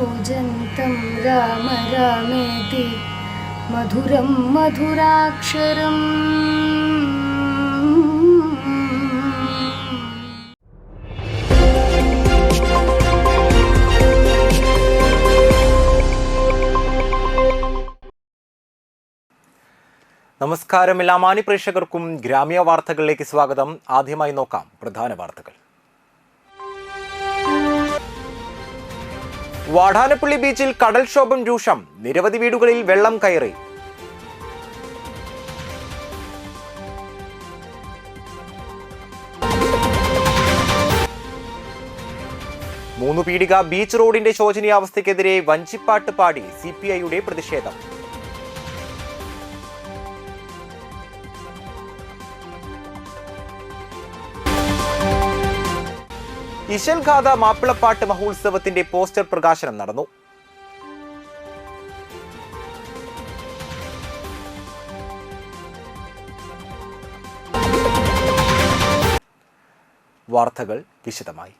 കൂജന്തം രാമ രാമേതി മധുരം മധുരാക്ഷരം. നമസ്കാരം എല്ലാ മാന്യ പ്രേക്ഷകർക്കും ഗ്രാമീയ വാർത്തകളിലേക്ക് സ്വാഗതം. ആദ്യമായി നോക്കാം പ്രധാന വാർത്തകൾ. വാടാനപ്പള്ളി ബീച്ചിൽ കടൽക്ഷോഭം രൂക്ഷം, നിരവധി വീടുകളിൽ വെള്ളം കയറി. മൂന്ന് പീടിക ബീച്ച് റോഡിന്റെ ശോചനീയാവസ്ഥയ്ക്കെതിരെ വഞ്ചിപ്പാട്ട് പാടി CPIയുടെ പ്രതിഷേധം. ഇശൽഗാഥ മാപ്പിളപ്പാട്ട് മഹോത്സവത്തിന്റെ പോസ്റ്റർ പ്രകാശനം നടന്നു. വാർത്തകൾ വിശദമായി.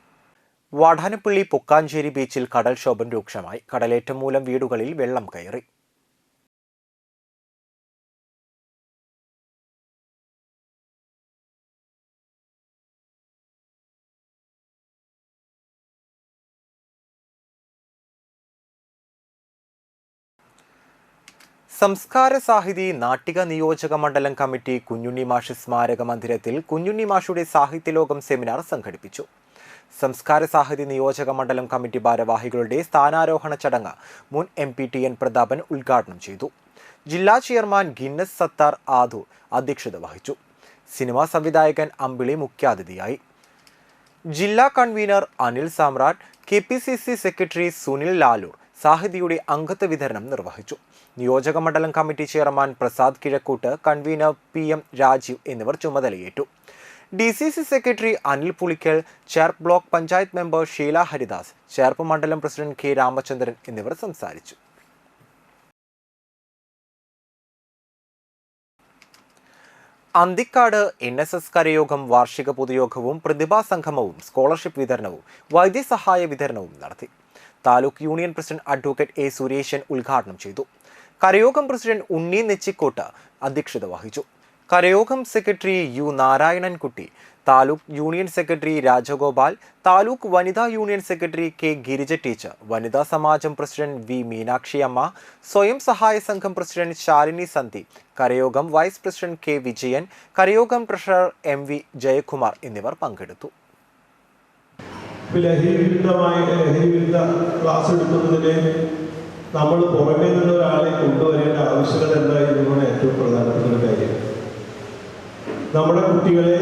വാടാനപ്പള്ളി പൊക്കാഞ്ചേരി ബീച്ചിൽ കടൽക്ഷോഭം രൂക്ഷമായി. കടലേറ്റം മൂലം വീടുകളിൽ വെള്ളം കയറി. സംസ്കാര സാഹിതി നാട്ടിക നിയോജക മണ്ഡലം കമ്മിറ്റി കുഞ്ഞുണ്ണി മാഷ് സ്മാരക മന്ദിരത്തിൽ കുഞ്ഞുണ്ണി മാഷുടെ സാഹിത്യലോകം സെമിനാർ സംഘടിപ്പിച്ചു. സംസ്കാര സാഹിതി നിയോജക മണ്ഡലം കമ്മിറ്റി ഭാരവാഹികളുടെ സ്ഥാനാരോഹണ ചടങ്ങ് മുൻ MP TN പ്രതാപൻ ഉദ്ഘാടനം ചെയ്തു. ജില്ലാ ചെയർമാൻ ഗിന്നസ് സത്താർ ആദു അധ്യക്ഷത വഹിച്ചു. സിനിമാ സംവിധായകൻ അമ്പിളി മുഖ്യാതിഥിയായി. ജില്ലാ convener Anil Samrat, KPCC secretary Sunil Lalur സാഹിതിയുടെ അംഗത്വ വിതരണം നിർവഹിച്ചു. നിയോജക മണ്ഡലം committee chairman Prasad Kizhakkoot, convener PM Rajeev എന്നിവർ ചുമതലയേറ്റു. DCC secretary Anil Pulikkal, Cherpu block panchayat member Sheela Haridas, Cherpu മണ്ഡലം പ്രസിഡന്റ് K രാമചന്ദ്രൻ എന്നിവർ സംസാരിച്ചു. അന്തിക്കാട് NSS കരയോഗം വാർഷിക പൊതുയോഗവും പ്രതിഭാ സംഗമവും സ്കോളർഷിപ്പ് വിതരണവും വൈദ്യസഹായ വിതരണവും നടത്തി. Taluk union president advocate A Suresan ഉദ്ഘാടനം ചെയ്തു. കരയോഗം പ്രസിഡന്റ് ഉണ്ണി നെച്ചിക്കോട്ട് അധ്യക്ഷത വഹിച്ചു. കരയോഗം secretary U Narayanankutty, taluk union secretary Rajagopal, taluk വനിതാ union secretary K Girija teacher, വനിതാ സമാജം പ്രസിഡന്റ് V മീനാക്ഷിയമ്മ, സ്വയം സഹായ സംഘം പ്രസിഡന്റ് ശാലിനി സന്ധി, കരയോഗം വൈസ് പ്രസിഡന്റ് K വിജയൻ, കരയോഗം ട്രഷറർ MV ജയകുമാർ എന്നിവർ പങ്കെടുത്തു. ലഹരിവിരുദ്ധ ക്ലാസ് എടുക്കുന്നതിന് നമ്മൾ പുറമേ നിന്നുള്ള ഒരാളെ കൊണ്ടുവരേണ്ട ആവശ്യകത എന്തായിരുന്നതാണ് ഏറ്റവും പ്രധാനപ്പെട്ട ഒരു കാര്യം. നമ്മുടെ കുട്ടികളെ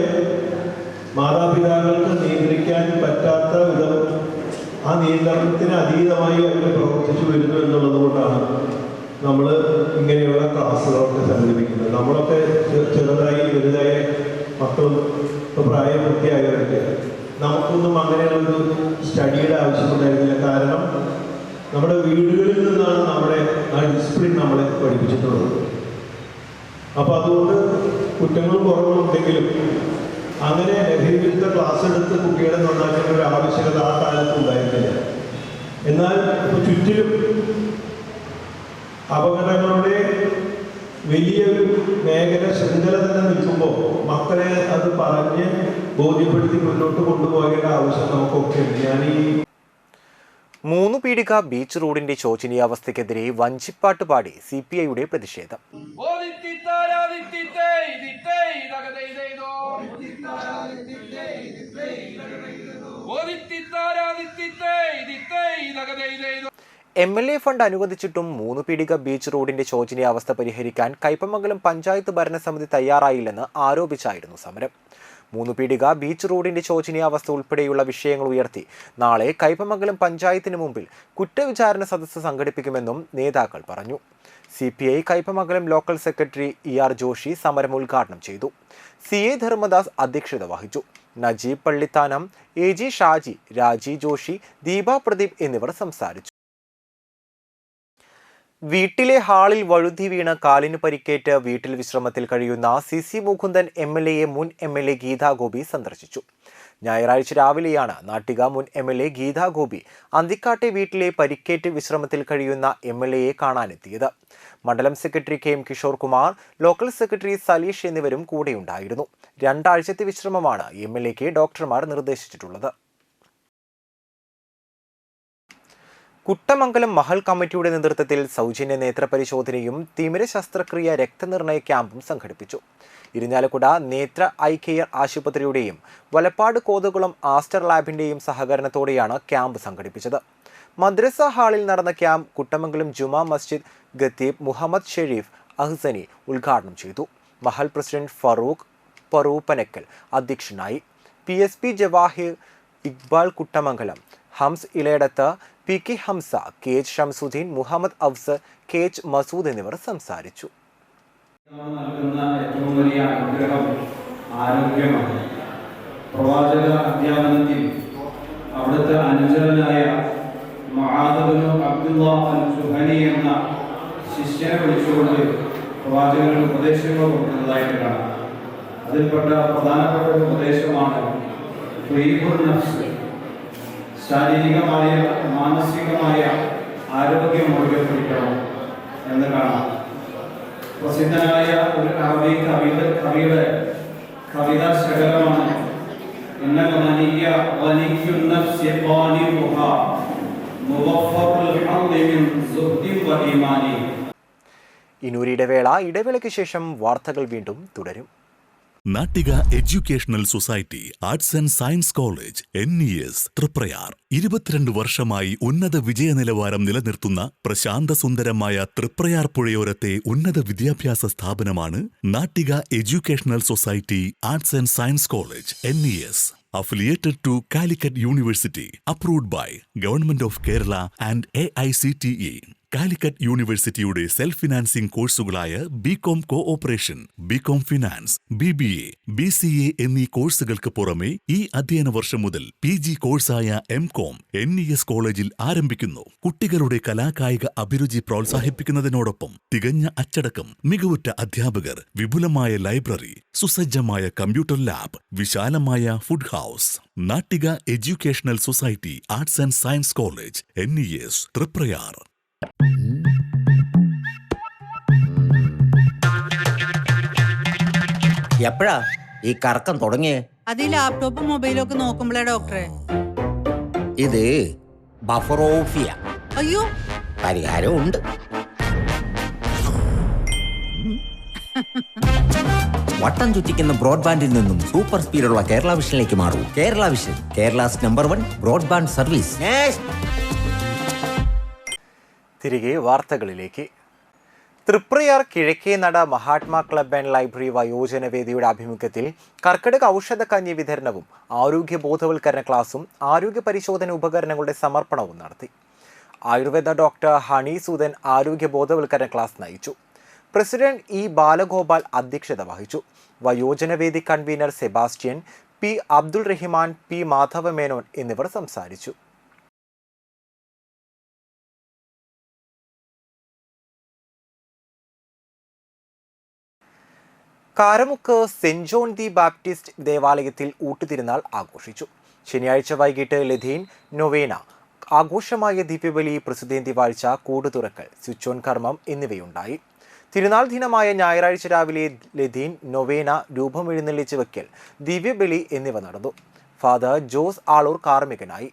മാതാപിതാക്കൾക്ക് നിയന്ത്രിക്കാൻ പറ്റാത്ത വിധം ആ നിയന്ത്രണത്തിന് അതീതമായി അവർ പ്രവർത്തിച്ചു വരുന്നു എന്നുള്ളത് കൊണ്ടാണ് നമ്മൾ ഇങ്ങനെയുള്ള ക്ലാസ്സുകളൊക്കെ സംഘടിപ്പിക്കുന്നത്. നമ്മളൊക്കെ ചെറുതായി വലുതായ മക്കളും പ്രായപൂർത്തിയായവരൊക്കെ നമുക്കൊന്നും അങ്ങനെയുള്ളൊരു സ്റ്റഡിയുടെ ആവശ്യമുണ്ടായിരുന്നില്ല. കാരണം നമ്മുടെ വീടുകളിൽ നിന്നാണ് നമ്മുടെ ആ ഡിസിപ്ലിൻ നമ്മളെ പഠിപ്പിച്ചിട്ടുള്ളത്. അപ്പോൾ അതുകൊണ്ട് കുറ്റങ്ങളും കുറവുകളും ഉണ്ടെങ്കിലും അങ്ങനെ ലഹരിവിരുദ്ധ ക്ലാസ് എടുത്ത് കുട്ടികളെ നന്നാക്കേണ്ട ഒരു ആവശ്യകത ആ കാലത്ത് ഉണ്ടായിരുന്നില്ല. എന്നാൽ ഇപ്പോൾ ചുറ്റിലും അപകടങ്ങളുടെ വലിയൊരു മേഖല ശൃംഖല തന്നെ നിൽക്കുമ്പോൾ മക്കളെ അത് പറഞ്ഞ് ബോധ്യപ്പെടുത്തി മുന്നോട്ട് കൊണ്ടുപോകേണ്ട ആവശ്യം നമുക്കൊക്കെ ഉണ്ട്. മൂന്ന് പീടിക ബീച്ച് റോഡിന്റെ ശോചനീയാവസ്ഥയ്ക്കെതിരെ വഞ്ചിപ്പാട്ട് പാടി CPIയുടെ പ്രതിഷേധം. MLA ഫണ്ട് അനുവദിച്ചിട്ടും മൂന്ന് പീടിക ബീച്ച് റോഡിന്റെ ശോചനീയാവസ്ഥ പരിഹരിക്കാൻ കയ്പമംഗലം പഞ്ചായത്ത് ഭരണസമിതി തയ്യാറായില്ലെന്ന് ആരോപിച്ചായിരുന്നു സമരം. മൂന്ന് പീടിക ബീച്ച് റോഡിന്റെ ശോചനീയാവസ്ഥ ഉൾപ്പെടെയുള്ള വിഷയങ്ങൾ ഉയർത്തി നാളെ കയ്പമംഗലം പഞ്ചായത്തിന് മുമ്പിൽ കുറ്റവിചാരണ സദസ്സ് സംഘടിപ്പിക്കുമെന്നും നേതാക്കൾ പറഞ്ഞു. CPI Kaipamangalam local secretary ER Joshi സമരം ഉദ്ഘാടനം ചെയ്തു. CA ധർമ്മദാസ് അധ്യക്ഷത വഹിച്ചു. നജീബ് പള്ളിത്താനം, AG ഷാജി, രാജി ജോഷി, ദീപ പ്രദീപ് എന്നിവർ സംസാരിച്ചു. വീട്ടിലെ ഹാളിൽ വഴുതി വീണ് കാലിന് പരിക്കേറ്റ് വീട്ടിൽ വിശ്രമത്തിൽ കഴിയുന്ന CC മുകുന്ദൻ MLAയെ മുൻ MLA ഗീതാ ഗോപി സന്ദർശിച്ചു. ഞായറാഴ്ച രാവിലെയാണ് നാട്ടിക മുൻ MLA ഗീതാ ഗോപി അന്തിക്കാട്ടെ വീട്ടിലെ പരിക്കേറ്റ് വിശ്രമത്തിൽ കഴിയുന്ന MLAയെ കാണാനെത്തിയത്. മണ്ഡലം secretary KM Kishore Kumar, local secretary Saleesh എന്നിവരും കൂടെയുണ്ടായിരുന്നു. 2 ആഴ്ചത്തെ വിശ്രമമാണ് MLAക്ക് ഡോക്ടർമാർ നിർദ്ദേശിച്ചിട്ടുള്ളത്. കുട്ടമംഗലം മഹൽ കമ്മിറ്റിയുടെ നേതൃത്വത്തിൽ സൗജന്യ നേത്രപരിശോധനയും തിമിര ശസ്ത്രക്രിയ രക്തനിർണയ ക്യാമ്പും സംഘടിപ്പിച്ചു. ഇരിഞ്ഞാലക്കുട നേത്ര ഐ കെയർ ആശുപത്രിയുടെയും വലപ്പാട് കോതകുളം ആസ്റ്റർ ലാബിന്റെയും സഹകരണത്തോടെയാണ് ക്യാമ്പ് സംഘടിപ്പിച്ചത്. മദ്രസ ഹാളിൽ നടന്ന ക്യാമ്പ് കുട്ടമംഗലം ജുമാ മസ്ജിദ് ഖത്തീബ് മുഹമ്മദ് ഷെരീഫ് അഹ്സനി ഉദ്ഘാടനം ചെയ്തു. മഹൽ പ്രസിഡന്റ് ഫറൂഖ് പറൂപ്പനക്കൽ അധ്യക്ഷനായി. PSP Jawahir, Iqbal Kuttamangalam, ഹംസ് ഇലയടത്ത്, PK Hamza, KH Shamsuddin, Muhammad Afsar, KH Masood എന്നിവർ സംസാരിച്ചു. ഏറ്റവും വലിയ അനുഗ്രഹം ആരോഗ്യമാണ്. പ്രവാചക അധ്യാപനത്തിൽ അവിടുത്തെ അനുചരനായ മുആദ് ബിൻ അബ്ദുല്ലാഹ് അൽ-ജുഹനി എന്ന ശിഷ്യനെ വിളിച്ചുകൊണ്ട് പ്രവാചകൻ ഉപദേശങ്ങൾ കൊടുക്കുന്നതായിട്ട് കാണാം. അതിൽപ്പെട്ട പ്രധാനപ്പെട്ട ഒരു ഉപദേശമാണ് ശാരീരികമായ മാനസികമായ ആരോഗ്യം മുറുകെ പിടിക്കണം എന്ന് കാണാം. പ്രസിദ്ധനായ ഒരു അറബി കവിയുടെ കവിതാ ശകലമാണ് ഇനൂരിയുടെ ഇടവേളയ്ക്ക് ശേഷം വാർത്തകൾ വീണ്ടും തുടരും. Nattika educational society arts and science college NES Triprayar 22 വർഷമായി ഉന്നത വിജയ നിലവാരം നിലനിർത്തുന്ന പ്രശാന്ത സുന്ദരമായ തൃപ്രയാർ പുഴയോരത്തെ ഉന്നത വിദ്യാഭ്യാസ സ്ഥാപനമാണ് Nattika educational society arts and science college NES. Affiliated to Calicut University, approved by Government of Kerala and AICTE. Calicut യൂണിവേഴ്സിറ്റിയുടെ സെൽഫ് ഫിനാൻസിംഗ് കോഴ്സുകളായ BCom cooperation, BCom finance, BBA, BCA എന്നീ കോഴ്സുകൾക്ക് പുറമെ ഈ അധ്യയന വർഷം മുതൽ PG കോഴ്സായ MCom NES കോളേജിൽ ആരംഭിക്കുന്നു. കുട്ടികളുടെ കലാകായിക അഭിരുചി പ്രോത്സാഹിപ്പിക്കുന്നതിനോടൊപ്പം തികഞ്ഞ അച്ചടക്കം, മികവുറ്റ അധ്യാപകർ, വിപുലമായ ലൈബ്രറി, സുസജ്ജമായ കമ്പ്യൂട്ടർ ലാബ്, വിശാലമായ food house. Nattika educational society arts and science college NES Triprayar. എപ്പോഴാ ഈ കറക്കം തുടങ്ങിയേ? അത് ലാപ്ടോപ്പും മൊബൈലും ഒക്കെ നോക്കുമ്പോഴേ ഡോക്ടറെ. ഇത് ബഫറോഫിയ. അയ്യോ, പരിഹാരം ഉണ്ട്. വട്ടം ചുറ്റിക്കുന്ന ബ്രോഡ്ബാൻഡിൽ നിന്നും സൂപ്പർ സ്പീഡുള്ള കേരള വിഷനിലേക്ക് മാറൂ. Kerala vision, Kerala's number 1 broadband service. തിരികെ വാർത്തകളിലേക്ക്. Triprayar Kizhakkenada Mahatma club and library വയോജനവേദിയുടെ ആഭിമുഖ്യത്തിൽ കർക്കിടക ഔഷധ കഞ്ഞി വിതരണവും ആരോഗ്യ ബോധവൽക്കരണ ക്ലാസും ആരോഗ്യ പരിശോധന ഉപകരണങ്ങളുടെ സമർപ്പണവും നടത്തി. ആയുർവേദ ഡോക്ടർ ഹണി സൂദൻ ആരോഗ്യ ബോധവൽക്കരണ ക്ലാസ് നയിച്ചു. പ്രസിഡന്റ് E ബാലഗോപാൽ അധ്യക്ഷത വഹിച്ചു. വയോജനവേദി convener Sebastian, P Abdul Rahman, P Madhava Menon എന്നിവർ സംസാരിച്ചു. Karamuck saint John the Baptist ദേവാലയത്തിൽ ഊട്ടുതിരുനാൾ ആഘോഷിച്ചു. ശനിയാഴ്ച വൈകിട്ട് ലതീൻ നൊവേന, ആഘോഷമായ ദിവ്യബലി, പ്രസിദ്ധേന്തി വാഴ്ച, കൂട് തുറക്കൽ, സ്വിച്ച് ഓൺ കർമ്മം എന്നിവയുണ്ടായി. തിരുനാൾ ദിനമായ ഞായറാഴ്ച രാവിലെ ലതീൻ നൊവേന, രൂപമെഴുന്നള്ളിച്ച് വയ്ക്കൽ, ദിവ്യബലി എന്നിവ നടന്നു. ഫാദർ ജോസ് ആളൂർ കാർമ്മികനായി.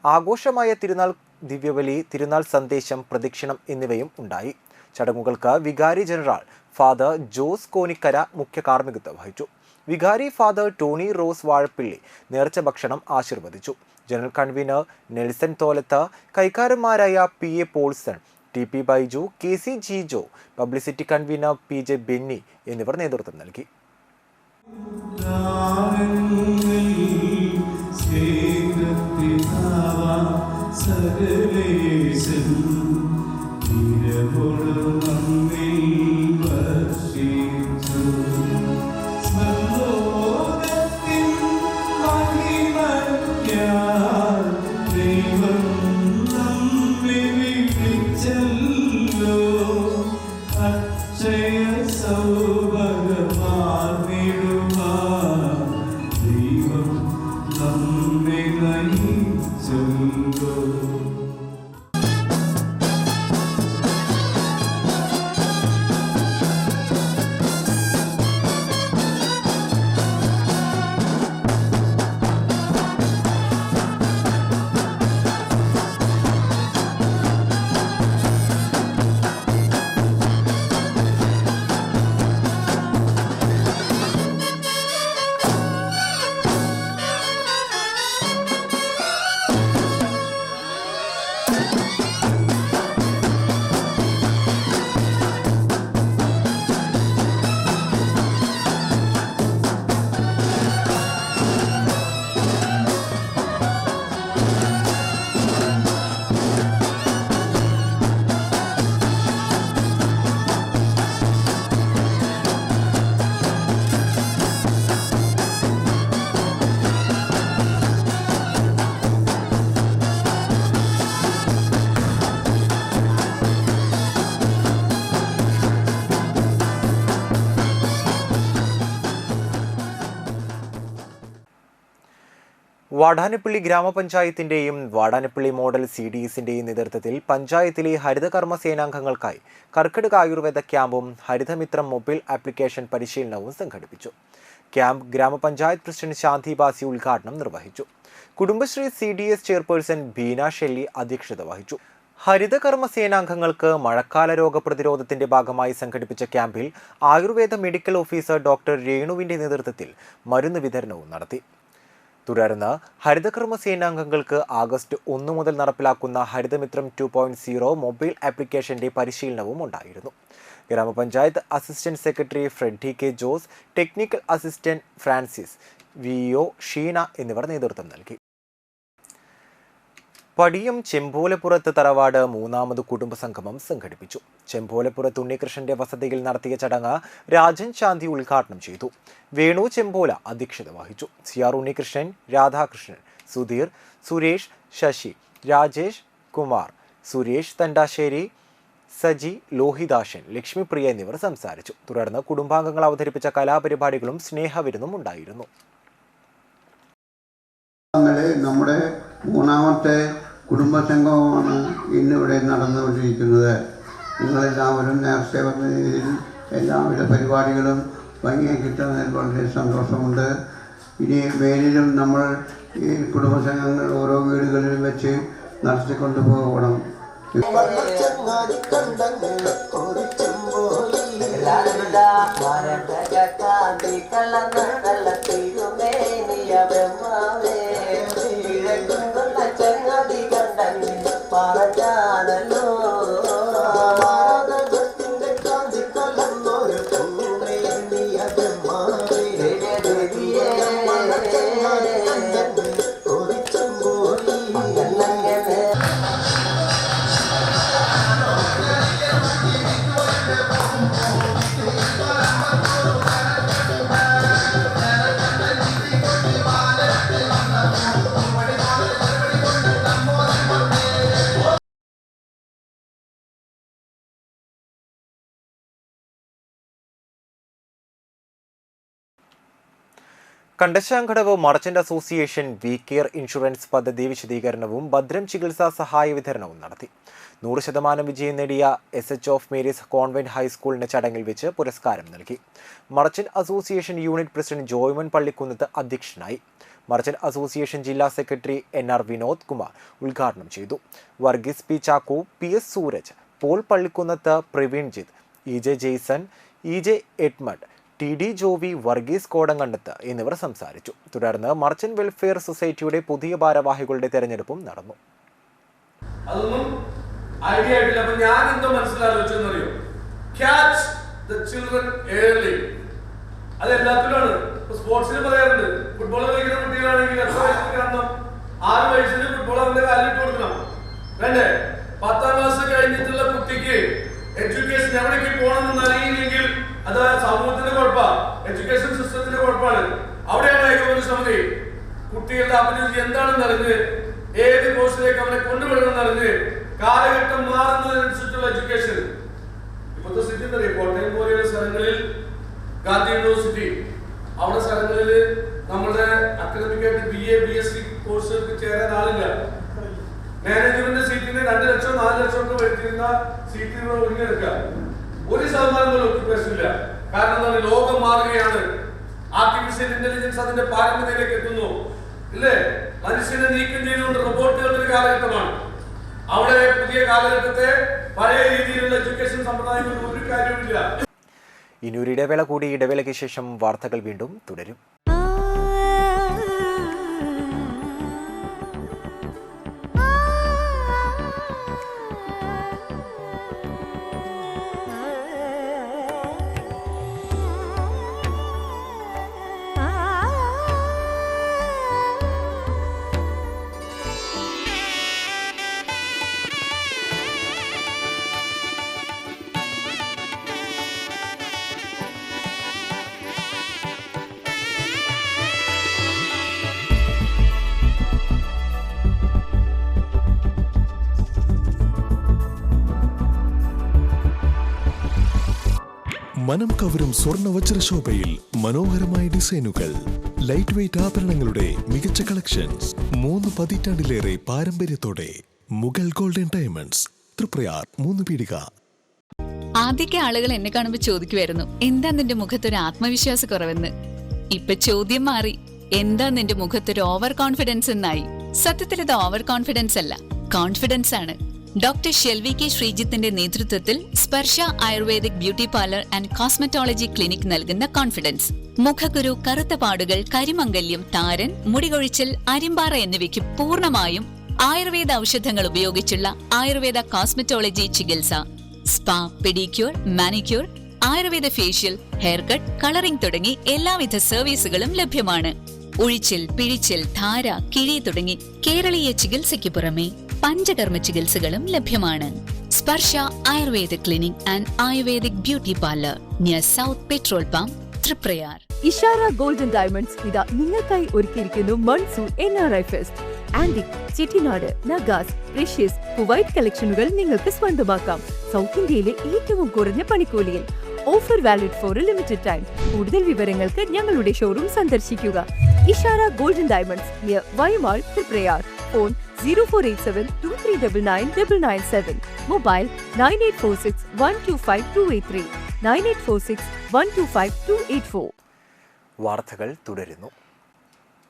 ആഘോഷമായ തിരുനാൾ ദിവ്യബലി, തിരുനാൾ സന്ദേശം, പ്രദക്ഷിണം എന്നിവയും ഉണ്ടായി. ചടങ്ങുകൾക്ക് വികാരി ജനറൽ ഫാദർ ജോസ് കോനിക്കര മുഖ്യ കാർമ്മികത്വം വഹിച്ചു. വികാരി ഫാദർ ടോണി റോസ് വാഴപ്പിള്ളി നേർച്ച ഭക്ഷണം ആശീർവദിച്ചു. General convener Nelson തോലത്ത്, കൈക്കാരന്മാരായ PA Paulson, TP Baiju, KC Jijo, publicity convener PJ Benny എന്നിവർ നേതൃത്വം നൽകി. സൗഭഗമാർന്നിടുവാൻ ദൈവം വാടാനപ്പള്ളി ഗ്രാമപഞ്ചായത്തിന്റെയും വാടാനപ്പള്ളി മോഡൽ CDSന്റെയും നേതൃത്വത്തിൽ പഞ്ചായത്തിലെ ഹരിതകർമ്മ സേനാംഗങ്ങൾക്കായി കർക്കിടക ആയുർവേദ ക്യാമ്പും ഹരിതമിത്രം മൊബൈൽ ആപ്ലിക്കേഷൻ പരിശീലനവും സംഘടിപ്പിച്ചു. ക്യാമ്പ് ഗ്രാമപഞ്ചായത്ത് പ്രസിഡന്റ് ശാന്തി ബാസി ഉദ്ഘാടനം നിർവഹിച്ചു. കുടുംബശ്രീ CDS ചെയർപേഴ്സൺ ബീന ഷെല്ലി അധ്യക്ഷത വഹിച്ചു. ഹരിതകർമ്മ സേനാംഗങ്ങൾക്ക് മഴക്കാല രോഗപ്രതിരോധത്തിന്റെ ഭാഗമായി സംഘടിപ്പിച്ച ക്യാമ്പിൽ ആയുർവേദ മെഡിക്കൽ ഓഫീസർ ഡോക്ടർ രേണുവിന്റെ നേതൃത്വത്തിൽ മരുന്ന് വിതരണവും നടത്തി. തുടർന്ന് ഹരിതകർമ്മ സേനാംഗങ്ങൾക്ക് ആഗസ്റ്റ് 1 മുതൽ നടപ്പിലാക്കുന്ന ഹരിതമിത്രം 2.0 മൊബൈൽ ആപ്ലിക്കേഷന്റെ പരിശീലനവും ഉണ്ടായിരുന്നു. Grama panchayat assistant secretary Freddy K Jose, technical assistant Francis, VO Sheena എന്നിവർ നേതൃത്വം നൽകി. പടിയം ചെമ്പോലപ്പുറത്ത് തറവാട് 3ാമത് കുടുംബസംഗമം സംഘടിപ്പിച്ചു. ചെമ്പോലപ്പുറത്ത് ഉണ്ണികൃഷ്ണന്റെ വസതിയിൽ നടത്തിയ ചടങ്ങ് രാജൻ ശാന്തി ഉദ്ഘാടനം ചെയ്തു. വേണു ചെമ്പോല അധ്യക്ഷത വഹിച്ചു. CR ഉണ്ണികൃഷ്ണൻ, രാധാകൃഷ്ണൻ, സുധീർ, സുരേഷ്, ശശി, രാജേഷ് കുമാർ, സുരേഷ് തണ്ടാശ്ശേരി, സജി, ലോഹിതാശൻ, ലക്ഷ്മിപ്രിയ എന്നിവർ സംസാരിച്ചു. തുടർന്ന് കുടുംബാംഗങ്ങൾ അവതരിപ്പിച്ച കലാപരിപാടികളും സ്നേഹവിരുന്നും ഉണ്ടായിരുന്നു. നമ്മുടെ 3ാമത്തെ കുടുംബസംഗമമാണ് ഇന്നിവിടെ നടന്നുകൊണ്ടിരിക്കുന്നത്. നിങ്ങളെല്ലാവരും നേരത്തെ വന്ന രീതിയിൽ എല്ലാവിധ പരിപാടികളും ഭംഗിയായി കിട്ടുന്നതിൽ വളരെ സന്തോഷമുണ്ട്. ഇനി മേലിലും നമ്മൾ ഈ കുടുംബസംഘങ്ങൾ ഓരോ വീടുകളിലും വെച്ച് നടത്തിക്കൊണ്ടു പോകണം. Kandassankadavu merchant association VCare insurance പദ്ധതി വിശദീകരണവും ഭദ്രം ചികിത്സാ സഹായ വിതരണവും നടത്തി. 100% വിജയം നേടിയ SH ഓഫ് മേരീസ് കോൺവെന്റ് ഹൈസ്കൂളിന് ചടങ്ങിൽ വെച്ച് പുരസ്കാരം നൽകി. Merchant association unit president Joyman Pallikkunnath അധ്യക്ഷനായി. മർച്ചന്റ് അസോസിയേഷൻ ജില്ലാ സെക്രട്ടറി NR വിനോദ് കുമാർ ഉദ്ഘാടനം ചെയ്തു. Varghese P Chacko, PS Sooraj, Paul Pallikkunnath, Praveenjith, EJ Jaison, EJ Edmund, TD Jovi, Varghese Kodankandath എന്നിവർ സംസാരിച്ചു. തുടർന്ന് മർച്ചന്റ് വെൽഫെയർ സൊസൈറ്റിയുടെ പുതിയ ഭാരവാഹികളുടെ തെരഞ്ഞെടുപ്പും നടന്നു. അതൊന്നും ഐഡിയ ആയിട്ടില്ല. അപ്പൊ ഞാൻ എന്തോ മനസ്സിലാലോചിച്ചെന്നറിയോ, ക്യാച്ച് ദ ചിൽഡ്രൻ ഏർലി. അത് എല്ലാത്തിലുമാണ്. സ്പോർട്സിന് പറയാറുണ്ട്, ഫുട്ബോൾ കളിക്കുന്ന കുട്ടികളാണെങ്കിൽ എത്ര വയസ്സിൽ കാണണം? 6 വയസ്സിന് ഫുട്ബോൾ അവന്റെ കാലിട്ട് കൊടുക്കണം. വേണ്ടേ? 10ാം ക്ലാസ് കഴിഞ്ഞിട്ടുള്ള കുട്ടിക്ക് എഡ്യൂക്കേഷൻ എവിടേക്ക് പോകണമെന്ന് അറിയില്ലെങ്കിൽ അത് സമൂഹത്തിന്റെ കുഴപ്പമാണ്, എഡ്യൂക്കേഷൻ സിസ്റ്റത്തിന്റെ കുഴപ്പമാണ്. അവിടെയാണ് ഏകോപന സമിതി കുട്ടികളുടെ അഭിരുചി എന്താണെന്ന് അറിഞ്ഞ് ഏത് കോഴ്സിലേക്ക് അവരെ കൊണ്ടുവിടണമെന്ന് അറിഞ്ഞ് കാലഘട്ടം മാറുന്നതിനനുസരിച്ചുള്ള എഡ്യൂക്കേഷൻ. ഇപ്പോഴത്തെ സിറ്റി അറിയാം, കോട്ടയം പോലെയുള്ള സ്ഥലങ്ങളിൽ ഗാന്ധി യൂണിവേഴ്സിറ്റി, അവിടെ സ്ഥലങ്ങളിൽ നമ്മുടെ അക്കാദമിക്കായിട്ട് BA BSc കോഴ്സുകൾക്ക് ചേരാൻ ആളില്ല. മാനേജ്മെന്റ് സീറ്റിന് 2 ലക്ഷം 4 ലക്ഷം ഒക്കെ വരുത്തിയിരുന്ന സീറ്റുകൾ ഒഴിഞ്ഞെടുക്കുക. 1% പോലും ഒക്യുപ്പേഷൻ ഇല്ല. കാരണം എന്താണ്? ലോകം മാറുകയാണ്. ആർട്ടിഫിഷ്യൽ ഇന്റലിജൻസ് അതിന്റെ പാരമ്പര്യത്തിലേക്ക് എത്തുന്നു, ഇല്ലേ? മനുഷ്യനെ നീക്കം ചെയ്തുകൊണ്ട് റോബോട്ടുകളുടെ ഒരു കാലഘട്ടമാണ്. അവിടെ പുതിയ കാലഘട്ടത്തെ പഴയ രീതിയിലുള്ള എഡ്യൂക്കേഷൻ സമ്പ്രദായങ്ങളിൽ ഒരു കാര്യവുമില്ല. ഇനിയൊരു ഇടവേള കൂടി. ഇടവേളയ്ക്ക് ശേഷം വാർത്തകൾ വീണ്ടും തുടരും. മനം കവരും സ്വർണ്ണ വജ്രശോഭയിൽ മനോഹരമായ ഡിസൈനുകൾ, ലൈറ്റ് വെയ്റ്റ് ആഭരണങ്ങളുടെ മികച്ച കളക്ഷൻസ്, 3 പതിറ്റാണ്ടിലേറെ പാരമ്പര്യത്തോടെ മുഗൾ ഗോൾഡൻ ഡയമണ്ട്സ്, തൃപ്രയാർ 3 പീടിക. ആദ്യമൊക്കെ ആളുകൾ എന്നെ കാണുമ്പോൾ ചോദിക്കുമായിരുന്നു, എന്താ നിന്റെ മുഖത്തൊരു ആത്മവിശ്വാസ കുറവെന്ന്. ഇപ്പൊ ചോദ്യം മാറി, എന്താ നിന്റെ മുഖത്തൊരു ഓവർ കോൺഫിഡൻസ് എന്നായി. സത്യത്തിൽ ഇത് ഓവർ കോൺഫിഡൻസ് അല്ല, കോൺഫിഡൻസ് ആണ്. ഡോക്ടർ ഷെൽവി കെ ശ്രീജിത്തിന്റെ നേതൃത്വത്തിൽ Sparsha ayurvedic beauty parlour and cosmetology clinic നൽകുന്ന കോൺഫിഡൻസ്. മുഖക്കുരു, കറുത്ത പാടുകൾ, കരിമംഗല്യം, താരൻ, മുടികൊഴിച്ചൽ, അരിമ്പാറ എന്നിവയ്ക്ക് പൂർണ്ണമായും ആയുർവേദ ഔഷധങ്ങൾ ഉപയോഗിച്ചുള്ള ആയുർവേദ കോസ്മെറ്റോളജി ചികിത്സ. Spa, pedicure, manicure, Ayurveda facial, hair cut, colouring തുടങ്ങി എല്ലാവിധ സർവീസുകളും ലഭ്യമാണ്. ഉഴിച്ചിൽ, പിഴിച്ചിൽ, ധാര, കിഴി തുടങ്ങി കേരളീയ ചികിത്സയ്ക്ക് പുറമെ പഞ്ചകർമ്മ ചികിത്സകളും ലഭ്യമാണ്. Sparsha Ayurveda clinic and ayurvedic beauty parlour near south petrol pump, Triprayar. Ishara golden diamonds ഇതാ നിങ്ങൾക്കായി ഒരുക്കിയിരിക്കുന്നു monsoon NRI fest. Antique, Chettinad, Nagas, precious, Kuwait കളക്ഷനുകൾ നിങ്ങൾക്ക് സ്വന്തമാക്കാം. സൗത്ത് ഇന്ത്യയിലെ ഏറ്റവും കുറഞ്ഞ പണിക്കൂലിയിൽ. Offer valid for a limited time. കൂടുതൽ വിവരങ്ങൾക്ക് ഞങ്ങളുടെ ഷോറൂം സന്ദർശിക്കുക. Ishara golden diamonds near Y mall, Triprayar. Phone 0487239997. Mobile 9846125283, 9846125284. വാർത്തകൾ തുടരുന്നു.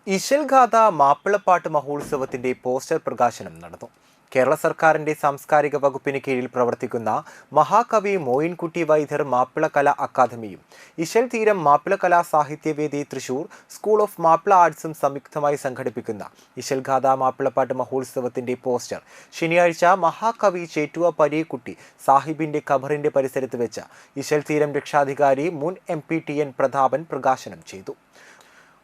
ഇശൽഗാഥ മാപ്പിളപ്പാട്ട് മഹോത്സവത്തിന്റെ പോസ്റ്റർ പ്രകാശനം നടന്നു. കേരള സർക്കാരിന്റെ സാംസ്കാരിക വകുപ്പിന് കീഴിൽ പ്രവർത്തിക്കുന്ന മഹാകവി മോയിൻകുട്ടി വൈദ്യർ മാപ്പിള കലാ അക്കാദമിയും ഇശൽ തീരം മാപ്പിള കലാ സാഹിത്യവേദി തൃശൂർ സ്കൂൾ ഓഫ് മാപ്പിള ആർട്സും സംയുക്തമായി സംഘടിപ്പിക്കുന്ന ഇശൽഗാഥ മാപ്പിളപ്പാട്ട് മഹോത്സവത്തിന്റെ പോസ്റ്റർ ശനിയാഴ്ച മഹാകവി ചേറ്റുവ പരീക്കുട്ടി സാഹിബിന്റെ ഖബറിന്റെ പരിസരത്ത് വെച്ച് ഇശൽ തീരം രക്ഷാധികാരി മുൻ MP TN പ്രതാപൻ പ്രകാശനം ചെയ്തു.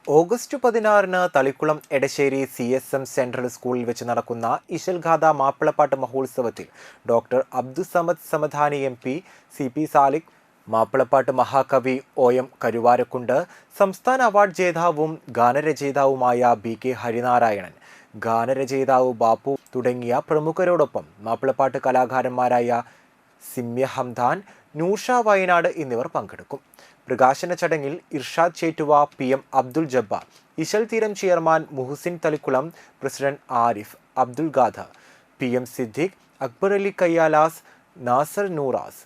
August 16 Thalikulam Edassery CSM central സ്കൂളിൽ വെച്ച് നടക്കുന്ന ഇശൽഗാഥ മാപ്പിളപ്പാട്ട് മഹോത്സവത്തിൽ doctor Abdussamad Samadani MP, CP Salik, മാപ്പിളപ്പാട്ട് മഹാകവി OM കരുവാരക്കുണ്ട്, സംസ്ഥാന അവാർഡ് ജേതാവും ഗാനരചയിതാവുമായ BK ഹരിനാരായണൻ, ഗാനരചയിതാവ് ബാപ്പു തുടങ്ങിയ പ്രമുഖരോടൊപ്പം മാപ്പിളപ്പാട്ട് കലാകാരന്മാരായ സിമ്യ ഹംദാൻ, നൂഷ വയനാട് എന്നിവർ പങ്കെടുക്കും. പ്രകാശന ചടങ്ങിൽ Irshad Chettuva, PM Abdul Jabbar, Ishal Theeram chairman Muhsin Thalikulam, president Arif Abdul Gader, PM Siddique, Akbar Ali Kayyalas, Nasar Nooras,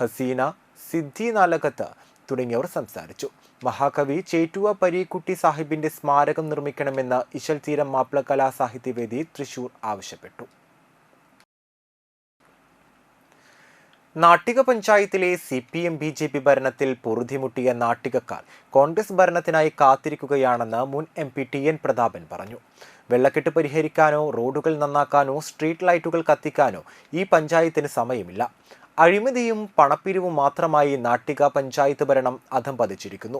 Haseena, Siddhi Nalakath തുടങ്ങിയവർ സംസാരിച്ചു. മഹാകവി ചേറ്റുവ പരീക്കുട്ടി സാഹിബിന്റെ സ്മാരകം നിർമ്മിക്കണമെന്ന് ഇശൽ തീരം മാപ്പിള കലാ സാഹിത്യവേദി തൃശൂർ ആവശ്യപ്പെട്ടു. നാട്ടിക പഞ്ചായത്തിലെ CPM BJP ഭരണത്തിൽ പൊറുതിമുട്ടിയ നാട്ടികക്കാർ കോൺഗ്രസ് ഭരണത്തിനായി കാത്തിരിക്കുകയാണെന്ന് മുൻ MP TN പ്രതാപൻ പറഞ്ഞു. വെള്ളക്കെട്ട് പരിഹരിക്കാനോ റോഡുകൾ നന്നാക്കാനോ സ്ട്രീറ്റ് ലൈറ്റുകൾ കത്തിക്കാനോ ഈ പഞ്ചായത്തിന് സമയമില്ല. അഴിമതിയും പണപ്പിരിവും മാത്രമായി നാട്ടിക പഞ്ചായത്ത് ഭരണം അധംപതിച്ചിരിക്കുന്നു.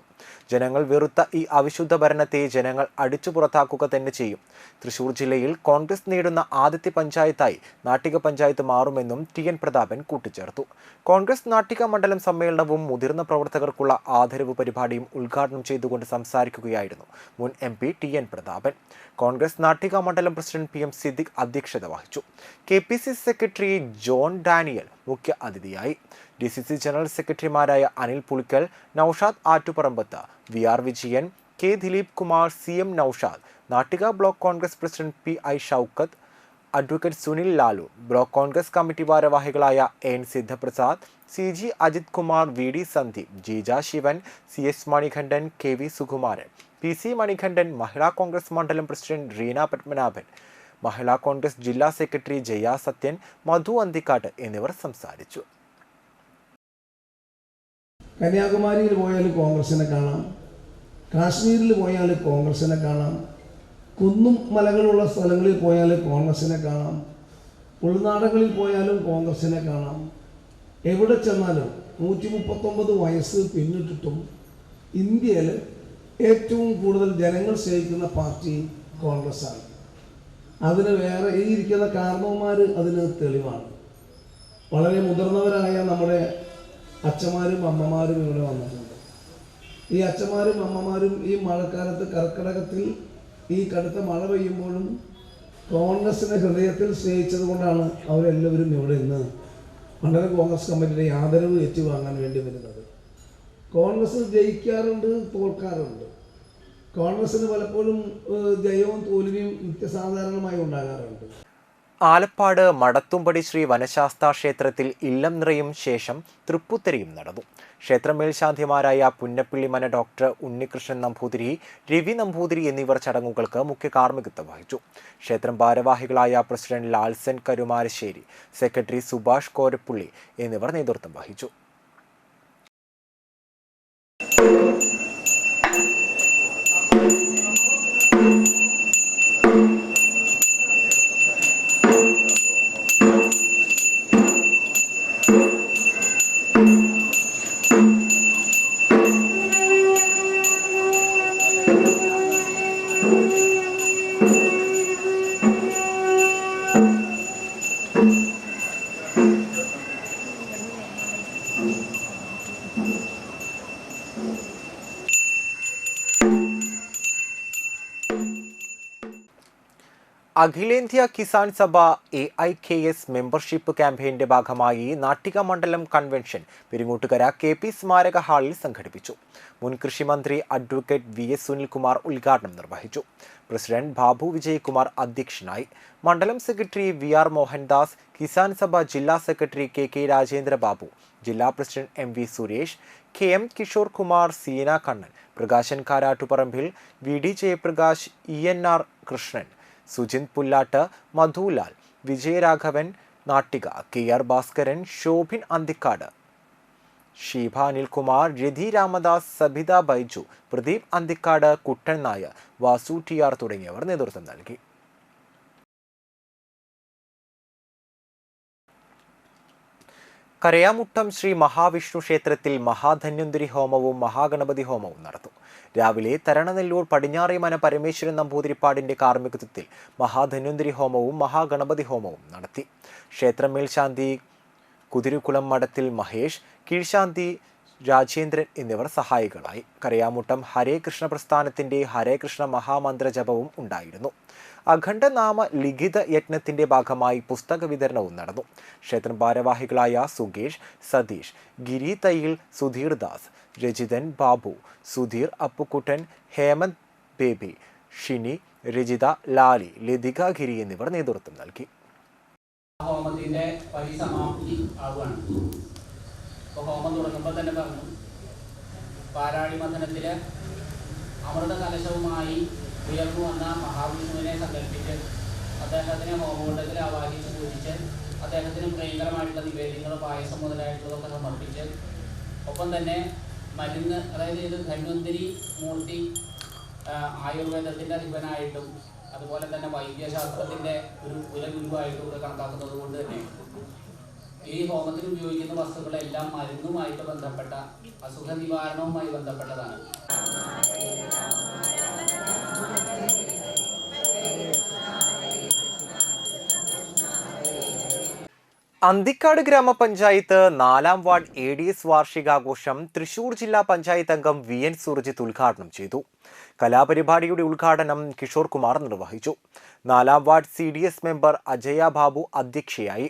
ജനങ്ങൾ വെറുത്ത ഈ അവിശുദ്ധ ഭരണത്തെ ജനങ്ങൾ അടിച്ചു പുറത്താക്കുക തന്നെ ചെയ്യും. തൃശൂർ ജില്ലയിൽ കോൺഗ്രസ് നേടുന്ന ആദ്യത്തെ പഞ്ചായത്തായി നാട്ടിക പഞ്ചായത്ത് മാറുമെന്നും TN പ്രതാപൻ കൂട്ടിച്ചേർത്തു. കോൺഗ്രസ് നാട്ടിക മണ്ഡലം സമ്മേളനവും മുതിർന്ന പ്രവർത്തകർക്കുള്ള ആദരവ് പരിപാടിയും ഉദ്ഘാടനം ചെയ്തുകൊണ്ട് സംസാരിക്കുകയായിരുന്നു മുൻ MP TN പ്രതാപൻ. കോൺഗ്രസ് നാട്ടിക മണ്ഡലം പ്രസിഡന്റ് PM സിദ്ദിഖ് അധ്യക്ഷത വഹിച്ചു. KPCC സെക്രട്ടറി ജോൺ ഡാനിയൽ മുഖ്യ അതിഥിയായി. DCC ജനറൽ സെക്രട്ടറിമാരായ Anil Pulikkal, Noushad Attuparambath, VR Vijayan, K Dileep Kumar, CM Noushad, Nattika block Congress president PI Shoukath, advocate Sunil Lalu, block Congress committee ഭാരവാഹികളായ N Sidhaprasad, CG Ajith Kumar, VD Sandeep, Jeeja Sivan, CS Manikandan, KV Sukumaran, PC Manikandan, Mahila Congress മണ്ഡലം പ്രസിഡന്റ് റീന പത്മനാഭൻ, മഹിളാ കോൺഗ്രസ് ജില്ലാ സെക്രട്ടറി ജയ സത്യൻ, മധു അന്തിക്കാട്ട് എന്നിവർ സംസാരിച്ചു. കന്യാകുമാരിയിൽ പോയാൽ കോൺഗ്രസിനെ കാണാം, കാശ്മീരിൽ പോയാൽ കോൺഗ്രസിനെ കാണാം, കുന്നും മലകളുള്ള സ്ഥലങ്ങളിൽ പോയാൽ കോൺഗ്രസിനെ കാണാം, ഉൾനാടുകളിൽ പോയാലും കോൺഗ്രസിനെ കാണാം. എവിടെ ചെന്നാലും 139 വയസ്സ് പിന്നിട്ടിട്ടും ഇന്ത്യയിൽ ഏറ്റവും കൂടുതൽ ജനങ്ങൾ സ്നേഹിക്കുന്ന പാർട്ടി കോൺഗ്രസ്സാണ്. അതിന് വേറെ ഈ ഇരിക്കുന്ന കാരണവന്മാർ അതിന് തെളിവാണ്. വളരെ മുതിർന്നവരായ നമ്മുടെ അച്ഛന്മാരും അമ്മമാരും ഇവിടെ വന്നിട്ടുണ്ട്. ഈ അച്ഛന്മാരും അമ്മമാരും ഈ മഴക്കാലത്ത് കർക്കിടകത്തിൽ ഈ കടുത്ത മഴ പെയ്യുമ്പോഴും കോൺഗ്രസിനെ ഹൃദയത്തിൽ സ്നേഹിച്ചത് കൊണ്ടാണ് അവരെല്ലാവരും ഇവിടെ ഇന്ന് മണ്ഡലം കോൺഗ്രസ് കമ്മിറ്റിയുടെ ആദരവ് ഏറ്റുവാങ്ങാൻ വേണ്ടി വരുന്നത്. കോൺഗ്രസ് ജയിക്കാറുണ്ട്, തോൽക്കാറുണ്ട്. കോൺഗ്രസ്സിന് പലപ്പോഴും ജയവും തോൽവിയും നിത്യസാധാരണമായി ഉണ്ടാകാറുണ്ട്. ആലപ്പാട് മടത്തുംപടി ശ്രീ വനശാസ്താ ക്ഷേത്രത്തിൽ ഇല്ലം നിറയും ശേഷം തൃപ്പുത്തരിയും നടന്നു. ക്ഷേത്ര മേൽശാന്തിമാരായ പുന്നപ്പിള്ളിമന ഡോക്ടർ ഉണ്ണികൃഷ്ണൻ നമ്പൂതിരി, രവി നമ്പൂതിരി എന്നിവർ ചടങ്ങുകൾക്ക് മുഖ്യ കാർമ്മികത്വം വഹിച്ചു. ക്ഷേത്രം ഭാരവാഹികളായ പ്രസിഡന്റ് ലാൽസൻ കരുമാരശ്ശേരി, സെക്രട്ടറി സുഭാഷ് കോരപ്പുള്ളി എന്നിവർ നേതൃത്വം വഹിച്ചു. അഖിലേന്ത്യാ കിസാൻ സഭ AIKS മെമ്പർഷിപ്പ് ക്യാമ്പയിന്റെ ഭാഗമായി നാട്ടിക മണ്ഡലം കൺവെൻഷൻ പെരിങ്ങോട്ടുകര KP സ്മാരക ഹാളിൽ സംഘടിപ്പിച്ചു. മുൻ കൃഷിമന്ത്രി അഡ്വക്കേറ്റ് VS സുനിൽകുമാർ ഉദ്ഘാടനം നിർവഹിച്ചു. പ്രസിഡന്റ് ബാബു വിജയകുമാർ അധ്യക്ഷനായി. മണ്ഡലം സെക്രട്ടറി VR മോഹൻദാസ്, കിസാൻ സഭ ജില്ലാ സെക്രട്ടറി KK രാജേന്ദ്ര ബാബു, ജില്ലാ president MV Suresh, KM Kishore Kumar, Seena Kannan, Prakashan Karattuparambil, VD Jayaprakash, ENR Krishnan, Sujith Pullatt, Madhulal, Vijayaraghavan Nattika, KR Bhaskaran, Shobhin Anthikkad, Sheebha Anilkumar, Rathi Ramadas, Sabitha Baiju, Pradeep Anthikkad, Kuttan Nair, Vasu TR തുടങ്ങിയവർ നേതൃത്വം നൽകി. കരയാമുട്ടം ശ്രീ മഹാവിഷ്ണു ക്ഷേത്രത്തിൽ മഹാധന്വന്തരി ഹോമവും മഹാഗണപതി ഹോമവും നടന്നു. രാവിലെ തരണനെല്ലൂർ പടിഞ്ഞാറേമന പരമേശ്വരൻ നമ്പൂതിരിപ്പാടിന്റെ കാർമ്മികത്വത്തിൽ മഹാധന്വന്തരി ഹോമവും മഹാഗണപതി ഹോമവും നടത്തി. ക്ഷേത്ര മേൽശാന്തി കുതിരുകുളം മഠത്തിൽ മഹേഷ്, കീഴ്ശാന്തി രാജേന്ദ്രൻ എന്നിവർ സഹായികളായി. കരയാമുട്ടം ഹരേ കൃഷ്ണ പ്രസ്ഥാനത്തിന്റെ ഹരേ കൃഷ്ണ മഹാമന്ത്ര ജപവും ഉണ്ടായിരുന്നു. അഖണ്ഡനാമ ലിഖിത യജ്ഞത്തിന്റെ ഭാഗമായി പുസ്തക വിതരണവും നടന്നു. ക്ഷേത്രം ഭാരവാഹികളായ സുകേഷ്, സതീഷ്, ഗിരി തയ്യിൽ, സുധീർ ദാസ്, രജിതൻ ബാബു, സുധീർ അപ്പുക്കുട്ടൻ, ഹേമന്ത് ബേബി, ഷിനി, രജിത, ലാലി, ലതിക ഗിരി എന്നിവർ നേതൃത്വം നൽകി. ഹോമത്തിന്റെ പരിസമാപ്തി ആവുകയാണ്. ഹോമം തുടങ്ങുമ്പോൾ തന്നെ പറഞ്ഞു, പാരാളി മഥനത്തില് അമൃത കലശവുമായി ഉയർന്നു വന്ന മഹാവിഷ്ണുവിനെ സങ്കല്പിച്ച് അദ്ദേഹത്തിന് ഹോമകുണ്ടത്തിൽ ആവാഹിച്ച് പൂജിച്ച് അദ്ദേഹത്തിന് പ്രിയങ്കരമായിട്ടുള്ള നിവേദ്യങ്ങളും പായസം മുതലായിട്ടുള്ളതൊക്കെ സമർപ്പിച്ച്, ഒപ്പം തന്നെ മരുന്ന്, അതായത് ഇത് ധന്വന്തരി മൂർത്തി ആയുർവേദത്തിൻ്റെ അധിപനായിട്ടും അതുപോലെ തന്നെ വൈദ്യശാസ്ത്രത്തിൻ്റെ ഒരു കുലഗുരുവായിട്ടും കൂടെ കണക്കാക്കുന്നത് കൊണ്ട് തന്നെ ഈ ഹോമത്തിന് ഉപയോഗിക്കുന്ന വസ്തുക്കളെല്ലാം മരുന്നുമായിട്ട് ബന്ധപ്പെട്ട അസുഖ നിവാരണവുമായി ബന്ധപ്പെട്ടതാണ്. അന്തിക്കാട് ഗ്രാമപഞ്ചായത്ത് 4ാം വാർഡ് ADS വാർഷികാഘോഷം തൃശൂർ ജില്ലാ പഞ്ചായത്ത് അംഗം VN സുർജിത്ത് ഉദ്ഘാടനം ചെയ്തു. കലാപരിപാടിയുടെ ഉദ്ഘാടനം കിഷോർ കുമാർ നിർവഹിച്ചു. 4ാം ward CDS member Ajaya Babu അധ്യക്ഷയായി.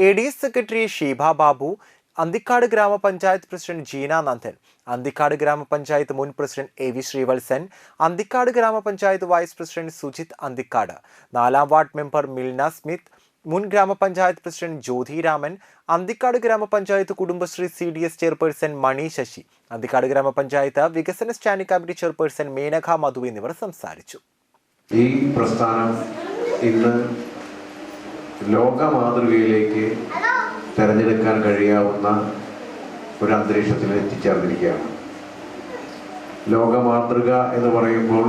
ADS സെക്രട്ടറി ഷീബ ബാബു, അന്തിക്കാട് ഗ്രാമപഞ്ചായത്ത് പ്രസിഡന്റ് ജീന നന്ദൻ, അന്തിക്കാട് ഗ്രാമപഞ്ചായത്ത് മുൻ പ്രസിഡന്റ് AV ശ്രീവത്സൻ, അന്തിക്കാട് ഗ്രാമപഞ്ചായത്ത് വൈസ് പ്രസിഡന്റ് സുജിത് അന്തിക്കാട്, 4ാം വാർഡ് മെമ്പർ മിൽന സ്മിത്ത്, മുൻ ഗ്രാമപഞ്ചായത്ത് പ്രസിഡന്റ് ജ്യോതിരാമൻ, അന്തിക്കാട് ഗ്രാമപഞ്ചായത്ത് കുടുംബശ്രീ CDS ചെയർപേഴ്സൺ മണി ശശി, അന്തിക്കാട് ഗ്രാമപഞ്ചായത്ത് വികസന standing committee chairperson Menaka Madhu എന്നിവർ സംസാരിച്ചു. ഈ പ്രസ്ഥാനം ഇന്ന് ലോക മാതൃകയിലേക്ക് തിരഞ്ഞെടുക്കാൻ കഴിയാവുന്ന ഒരു അന്തരീക്ഷത്തിൽ എത്തിച്ചേർന്നിരിക്കുകയാണ്. ലോക മാതൃക എന്ന് പറയുമ്പോൾ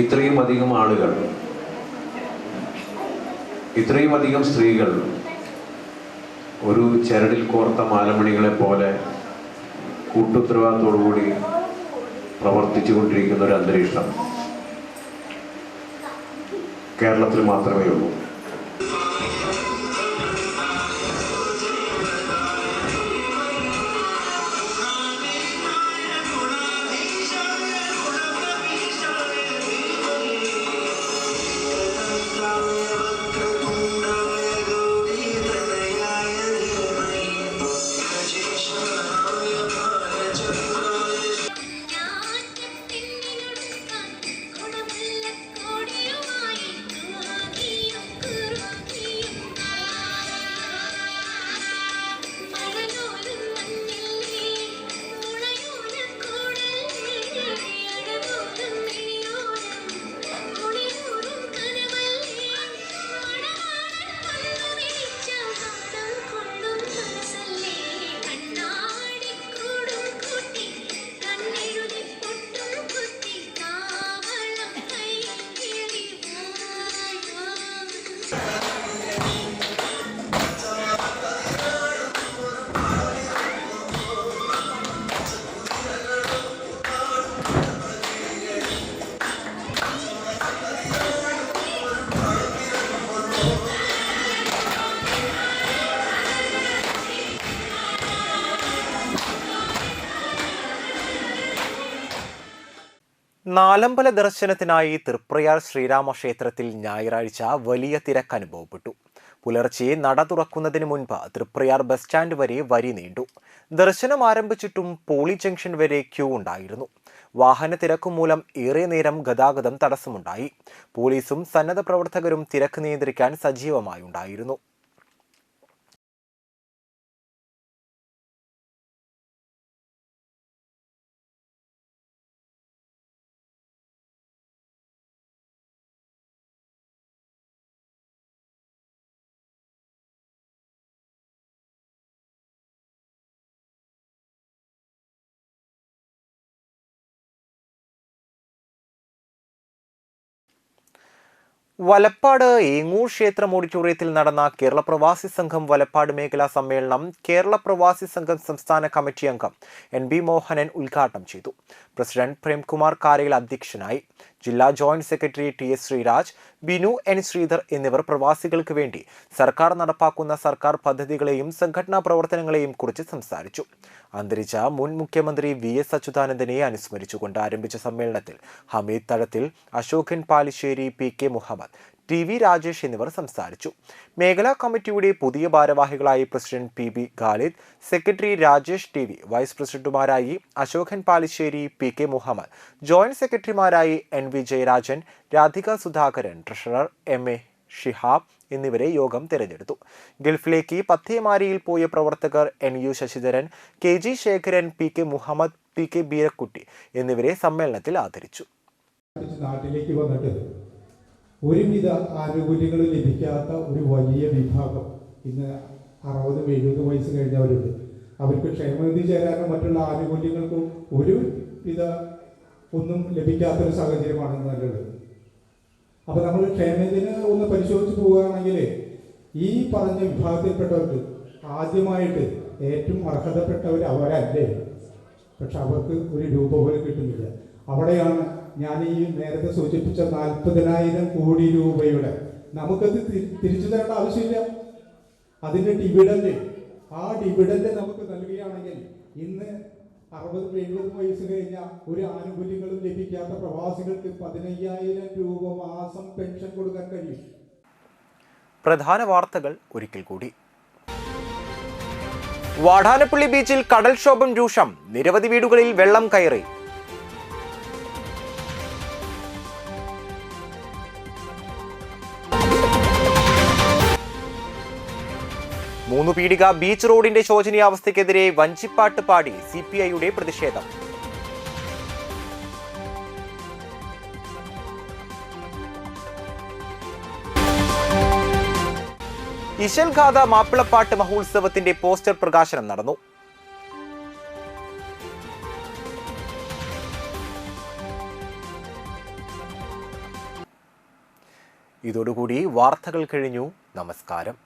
ഇത്രയും അധികം ആളുകൾ, ഇത്രയും അധികം സ്ത്രീകൾ ഒരു ചരടിൽ കോർത്ത മാലമണികളെ പോലെ കൂട്ടുത്തരവാദിത്തോടുകൂടി പ്രവർത്തിച്ചു കൊണ്ടിരിക്കുന്ന ഒരു അന്തരീക്ഷം കേരളത്തിൽ മാത്രമേ ഉള്ളൂ. നാലമ്പല ദർശനത്തിനായി തൃപ്രയാർ ശ്രീരാമക്ഷേത്രത്തിൽ ഞായറാഴ്ച വലിയ തിരക്ക് അനുഭവപ്പെട്ടു. പുലർച്ചെ നട തുറക്കുന്നതിന് മുൻപ് തൃപ്രയാർ ബസ് സ്റ്റാൻഡ് വരെ വരി നീണ്ടു. ദർശനം ആരംഭിച്ചിട്ടും പോളി ജംഗ്ഷൻ വരെ ക്യൂ ഉണ്ടായിരുന്നു. വാഹന തിരക്കു മൂലം ഏറെ നേരം ഗതാഗതം തടസ്സമുണ്ടായി. പോലീസും സന്നദ്ധ പ്രവർത്തകരും തിരക്ക് നിയന്ത്രിക്കാൻ സജീവമായി ഉണ്ടായിരുന്നു. വലപ്പാട് ഏങ്ങൂർ ക്ഷേത്രം ഓഡിറ്റോറിയത്തിൽ നടന്ന കേരള പ്രവാസി സംഘം വലപ്പാട് മേഖലാ സമ്മേളനം കേരള പ്രവാസി സംഘം സംസ്ഥാന കമ്മിറ്റി അംഗം NB മോഹനൻ ഉദ്ഘാടനം ചെയ്തു. പ്രസിഡന്റ് പ്രേംകുമാർ കാരയിൽ അധ്യക്ഷനായി. ജില്ലാ joint secretary TS Sreeraj, Binu N Sreedhar എന്നിവർ പ്രവാസികൾക്ക് വേണ്ടി സർക്കാർ നടപ്പാക്കുന്ന സർക്കാർ പദ്ധതികളെയും സംഘടനാ പ്രവർത്തനങ്ങളെയും കുറിച്ച് സംസാരിച്ചു. അന്തരിച്ച മുൻ മുഖ്യമന്ത്രി VS അച്യുതാനന്ദനെ അനുസ്മരിച്ചുകൊണ്ട് ആരംഭിച്ച സമ്മേളനത്തിൽ ഹമീദ് തഴത്തിൽ, അശോകൻ പാലിശ്ശേരി, PK മുഹമ്മദ്, TV രാജേഷ് എന്നിവർ സംസാരിച്ചു. മേഖലാ കമ്മിറ്റിയുടെ പുതിയ ഭാരവാഹികളായി president PB Khalid, secretary Rajesh TV, vice പ്രസിഡന്റുമാരായി അശോകൻ പാലിശ്ശേരി, PK മുഹമ്മദ്, ജോയിന്റ് സെക്രട്ടറിമാരായി NV Jayarajan, Radhika Sudhakaran, treasurer MA Shihab എന്നിവരെ യോഗം തിരഞ്ഞെടുത്തു. ഗൾഫിലേക്ക് പത്തേമാരിയിൽ പോയ പ്രവർത്തകർ NU Sasidharan, KG Sekharan, PK Muhammad, PK ബീരക്കുട്ടി എന്നിവരെ സമ്മേളനത്തിൽ ആദരിച്ചു. നാട്ടിലേക്ക് വന്നിട്ട് ഒരുവിധ ആനുകൂല്യങ്ങളും ലഭിക്കാത്ത ഒരു വലിയ വിഭാഗം ഇന്ന് 60-70 വയസ്സ് കഴിഞ്ഞവരുണ്ട്. അവർക്ക് ക്ഷേമനിധി ചേരാനും മറ്റുള്ള ആനുകൂല്യങ്ങൾക്കും ഒരുവിധ ഒന്നും ലഭിക്കാത്തൊരു സാഹചര്യമാണ് നല്ലത്. അപ്പോൾ നമ്മൾ ക്ഷേമനിധിന് ഒന്ന് പരിശോധിച്ച് പോവുകയാണെങ്കിൽ ഈ പറഞ്ഞ വിഭാഗത്തിൽപ്പെട്ടവർക്ക് ആദ്യമായിട്ട് ഏറ്റവും അർഹതപ്പെട്ടവർ അവരല്ലേ, പക്ഷെ അവർക്ക് ഒരു രൂപ പോലും കിട്ടുന്നില്ല. അവിടെയാണ് ഞാൻ ഈ നേരത്തെ സൂചിപ്പിച്ച 40,000 കോടി രൂപയുടെ നമുക്കത് തിരിച്ചു തരേണ്ട ആവശ്യമില്ല. അതിൻ്റെ ഡിവിഡൻഡ്, ആ ഡിവിഡൻഡ് നമുക്ക് നൽകുകയാണെങ്കിൽ ഇന്ന് 60-70 വയസ്സ് കഴിഞ്ഞ ഒരു ആനുകൂല്യങ്ങളും ലഭിക്കാത്ത പ്രവാസികൾക്ക് 15,000 രൂപ മാസം പെൻഷൻ കൊടുക്കാൻ കഴിയും. പ്രധാന വാർത്തകൾ ഒരിക്കൽ കൂടി. വാടാനപ്പള്ളി ബീച്ചിൽ കടൽക്ഷോഭം രൂക്ഷം. നിരവധി വീടുകളിൽ വെള്ളം കയറി. മൂന്ന് പീടിക ബീച്ച് റോഡിന്റെ ശോചനീയാവസ്ഥയ്ക്കെതിരെ വഞ്ചിപ്പാട്ട് പാടി CPIയുടെ പ്രതിഷേധം. ഇശൽഗാഥ മാപ്പിളപ്പാട്ട് മഹോത്സവത്തിന്റെ പോസ്റ്റർ പ്രകാശനം നടന്നു. ഇതോടുകൂടി വാർത്തകൾ കഴിഞ്ഞു. നമസ്കാരം.